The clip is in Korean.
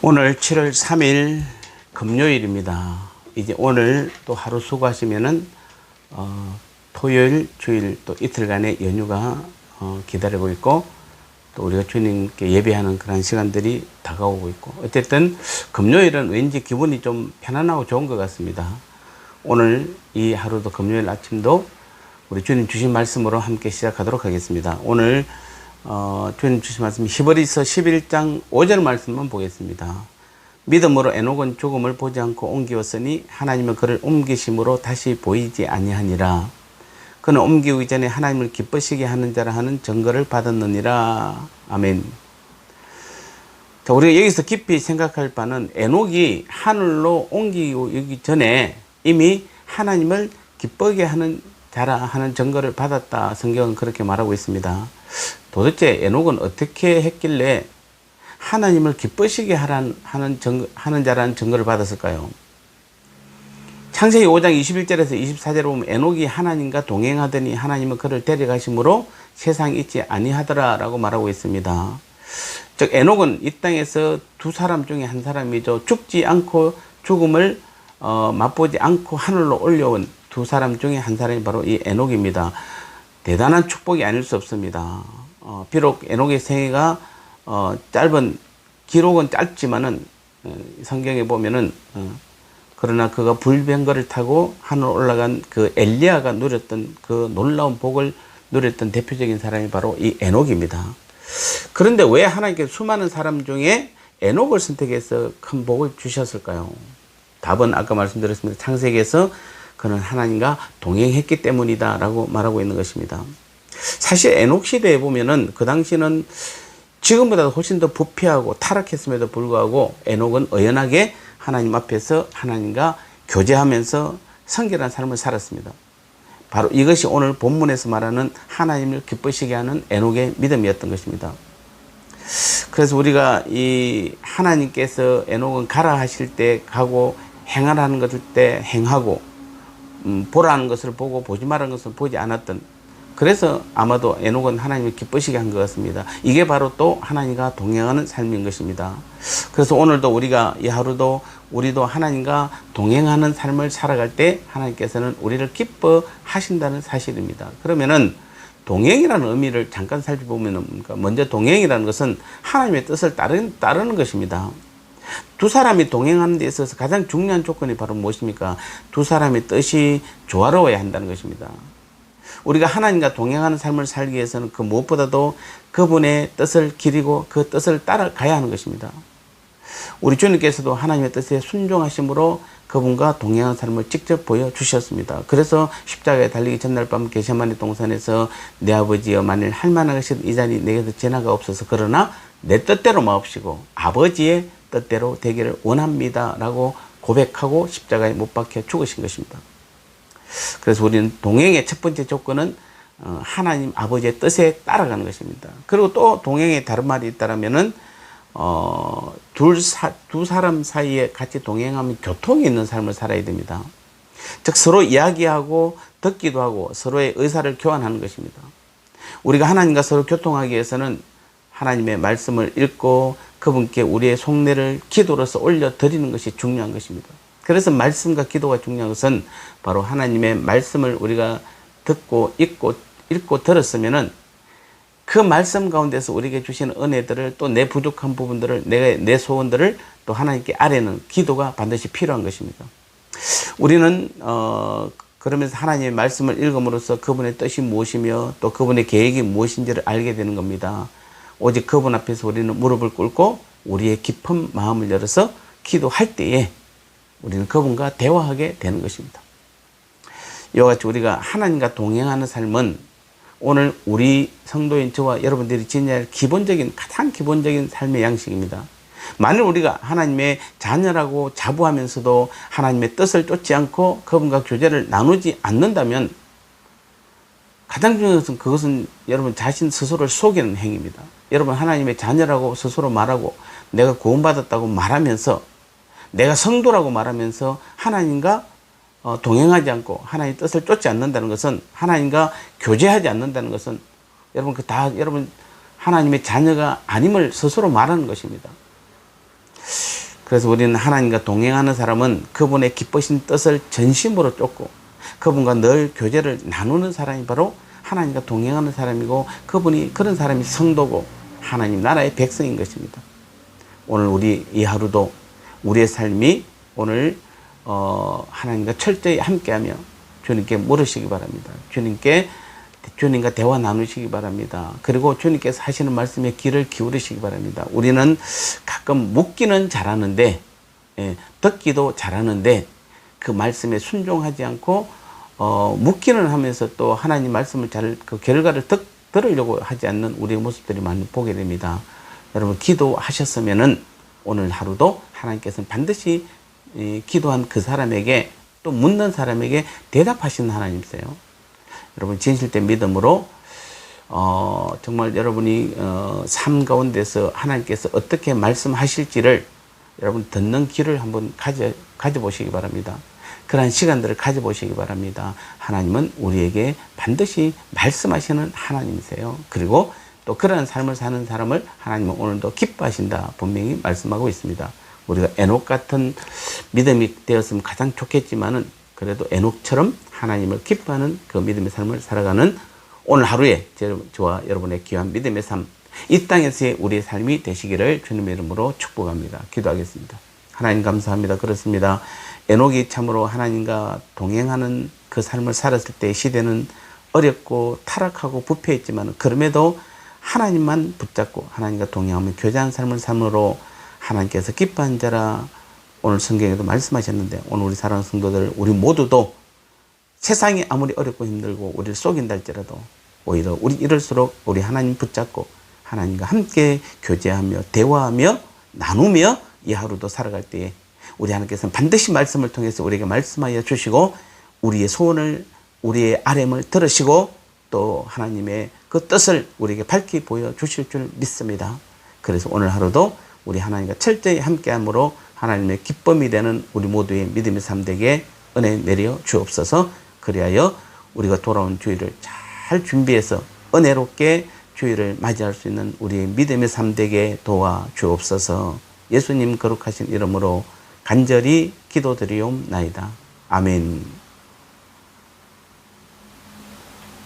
오늘 7월 3일 금요일입니다. 이제 오늘 또 하루 수고하시면은 토요일, 주일 또 이틀간의 연휴가 기다리고 있고, 또 우리가 주님께 예배하는 그런 시간들이 다가오고 있고, 어쨌든 금요일은 왠지 기분이 좀 편안하고 좋은 것 같습니다. 오늘 이 하루도 금요일 아침도 우리 주님 주신 말씀으로 함께 시작하도록 하겠습니다. 오늘 주님 주신 말씀 히브리서 11장 5절 말씀만 보겠습니다. 믿음으로 에녹은 죽음을 보지 않고 옮기었으니 하나님은 그를 옮기심으로 다시 보이지 아니하니라. 그는 옮기기 전에 하나님을 기쁘시게 하는 자라 하는 증거를 받았느니라. 아멘. 자, 우리가 여기서 깊이 생각할 바는 에녹이 하늘로 옮기기 전에 이미 하나님을 기쁘게 하는 자라 하는 증거를 받았다. 성경은 그렇게 말하고 있습니다. 도대체 에녹은 어떻게 했길래 하나님을 기쁘시게 하는 자라는 증거를 받았을까요? 창세기 5장 21절에서 24절에 보면 에녹이 하나님과 동행하더니 하나님은 그를 데려가심으로 세상에 있지 아니하더라 라고 말하고 있습니다. 즉 에녹은 이 땅에서 두 사람 중에 한 사람이죠. 죽지 않고 죽음을 맛보지 않고 하늘로 올려온 두 사람 중에 한 사람이 바로 이 에녹입니다. 대단한 축복이 아닐 수 없습니다. 비록 에녹의 생애가 기록은 짧지만은 성경에 보면은 그러나 그가 불병거를 타고 하늘 올라간 그 엘리야가 누렸던 그 놀라운 복을 누렸던 대표적인 사람이 바로 이 에녹입니다. 그런데 왜 하나님께서 수많은 사람 중에 에녹을 선택해서 큰 복을 주셨을까요? 답은 아까 말씀드렸습니다. 창세기에서 그는 하나님과 동행했기 때문이다 라고 말하고 있는 것입니다. 사실 에녹 시대에 보면은 그 당시는 지금보다 훨씬 더 부패하고 타락했음에도 불구하고 에녹은 의연하게 하나님 앞에서 하나님과 교제하면서 성결한 삶을 살았습니다. 바로 이것이 오늘 본문에서 말하는 하나님을 기쁘시게 하는 에녹의 믿음이었던 것입니다. 그래서 우리가 이 하나님께서 에녹은 가라 하실 때 가고 행하라는 것을 때 행하고 보라는 것을 보고 보지 말라는 것을 보지 않았던, 그래서 아마도 에녹은 하나님을 기쁘시게 한 것 같습니다. 이게 바로 또 하나님과 동행하는 삶인 것입니다. 그래서 오늘도 우리가 이 하루도 우리도 하나님과 동행하는 삶을 살아갈 때 하나님께서는 우리를 기뻐하신다는 사실입니다. 그러면은 동행이라는 의미를 잠깐 살펴보면 먼저 동행이라는 것은 하나님의 뜻을 따르는 것입니다. 두 사람이 동행하는 데 있어서 가장 중요한 조건이 바로 무엇입니까? 두 사람의 뜻이 조화로워야 한다는 것입니다. 우리가 하나님과 동행하는 삶을 살기 위해서는 그 무엇보다도 그분의 뜻을 기리고 그 뜻을 따라가야 하는 것입니다. 우리 주님께서도 하나님의 뜻에 순종하심으로 그분과 동행하는 삶을 직접 보여주셨습니다. 그래서 십자가에 달리기 전날 밤 게세마네 동산에서 내 아버지여 만일 할 만한 것이 이 자리 내게서 지나가 없어서 그러나 내 뜻대로 마옵시고 아버지의 뜻대로 되기를 원합니다 라고 고백하고 십자가에 못 박혀 죽으신 것입니다. 그래서 우리는 동행의 첫 번째 조건은 하나님 아버지의 뜻에 따라가는 것입니다. 그리고 또 동행에 다른 말이 있다면은 두 사람 사이에 같이 동행하면 교통이 있는 삶을 살아야 됩니다. 즉 서로 이야기하고 듣기도 하고 서로의 의사를 교환하는 것입니다. 우리가 하나님과 서로 교통하기 위해서는 하나님의 말씀을 읽고 그분께 우리의 속내를 기도로서 올려드리는 것이 중요한 것입니다. 그래서 말씀과 기도가 중요한 것은 바로 하나님의 말씀을 우리가 듣고 읽고 들었으면은 그 말씀 가운데서 우리에게 주시는 은혜들을 또 내 부족한 부분들을 내 소원들을 또 하나님께 아뢰는 기도가 반드시 필요한 것입니다. 우리는 그러면서 하나님의 말씀을 읽음으로써 그분의 뜻이 무엇이며 또 그분의 계획이 무엇인지를 알게 되는 겁니다. 오직 그분 앞에서 우리는 무릎을 꿇고 우리의 깊은 마음을 열어서 기도할 때에 우리는 그분과 대화하게 되는 것입니다. 이와 같이 우리가 하나님과 동행하는 삶은 오늘 우리 성도인 저와 여러분들이 지녀야 할 가장 기본적인 삶의 양식입니다. 만일 우리가 하나님의 자녀라고 자부하면서도 하나님의 뜻을 쫓지 않고 그분과 교제를 나누지 않는다면 가장 중요한 것은 그것은 여러분 자신 스스로를 속이는 행위입니다. 여러분 하나님의 자녀라고 스스로 말하고 내가 구원받았다고 말하면서 내가 성도라고 말하면서 하나님과 동행하지 않고 하나님의 뜻을 쫓지 않는다는 것은, 하나님과 교제하지 않는다는 것은 여러분 여러분 하나님의 자녀가 아님을 스스로 말하는 것입니다. 그래서 우리는 하나님과 동행하는 사람은 그분의 기쁘신 뜻을 전심으로 쫓고 그분과 늘 교제를 나누는 사람이 바로 하나님과 동행하는 사람이고, 그분이 그런 사람이 성도고 하나님 나라의 백성인 것입니다. 오늘 우리 이 하루도 우리의 삶이 오늘 하나님과 철저히 함께하며 주님께 물으시기 바랍니다. 주님과 대화 나누시기 바랍니다. 그리고 주님께서 하시는 말씀에 귀를 기울이시기 바랍니다. 우리는 가끔 묻기는 잘하는데, 듣기도 잘하는데 그 말씀에 순종하지 않고 묻기는 하면서 또 하나님 말씀을 그 결과를 들으려고 하지 않는 우리의 모습들이 많이 보게 됩니다. 여러분, 기도하셨으면은 오늘 하루도 하나님께서는 반드시 기도한 그 사람에게, 또 묻는 사람에게 대답하시는 하나님이세요. 여러분, 진실된 믿음으로 정말 여러분이 삶 가운데서 하나님께서 어떻게 말씀하실지를 여러분 듣는 귀를 한번 가져보시기 바랍니다. 그러한 시간들을 가져보시기 바랍니다. 하나님은 우리에게 반드시 말씀하시는 하나님이세요. 그리고 또 그러한 삶을 사는 사람을 하나님은 오늘도 기뻐하신다 분명히 말씀하고 있습니다. 우리가 에녹 같은 믿음이 되었으면 가장 좋겠지만은, 그래도 에녹처럼 하나님을 기뻐하는 그 믿음의 삶을 살아가는 오늘 하루에 저와 여러분의 귀한 믿음의 삶, 이 땅에서의 우리의 삶이 되시기를 주님의 이름으로 축복합니다. 기도하겠습니다. 하나님 감사합니다. 그렇습니다. 에녹이 참으로 하나님과 동행하는 그 삶을 살았을 때 시대는 어렵고 타락하고 부패했지만, 그럼에도 하나님만 붙잡고 하나님과 동행하며 교제하는 삶을 삶으로 하나님께서 기뻐한 자라 오늘 성경에도 말씀하셨는데, 오늘 우리 사랑하는 성도들, 우리 모두도 세상이 아무리 어렵고 힘들고 우리를 속인다 할지라도 오히려 우리 이럴수록 우리 하나님 붙잡고 하나님과 함께 교제하며 대화하며 나누며 이 하루도 살아갈 때에 우리 하나님께서는 반드시 말씀을 통해서 우리에게 말씀하여 주시고 우리의 소원을, 우리의 아뢰음을 들으시고 또 하나님의 그 뜻을 우리에게 밝히 보여주실 줄 믿습니다. 그래서 오늘 하루도 우리 하나님과 철저히 함께함으로 하나님의 기쁨이 되는 우리 모두의 믿음의 삶 되게 은혜 내려 주옵소서. 그리하여 우리가 돌아온 주일을 잘 준비해서 은혜롭게 주일을 맞이할 수 있는 우리의 믿음의 삶 되게 도와 주옵소서. 예수님 거룩하신 이름으로 간절히 기도드리옵나이다. 아멘.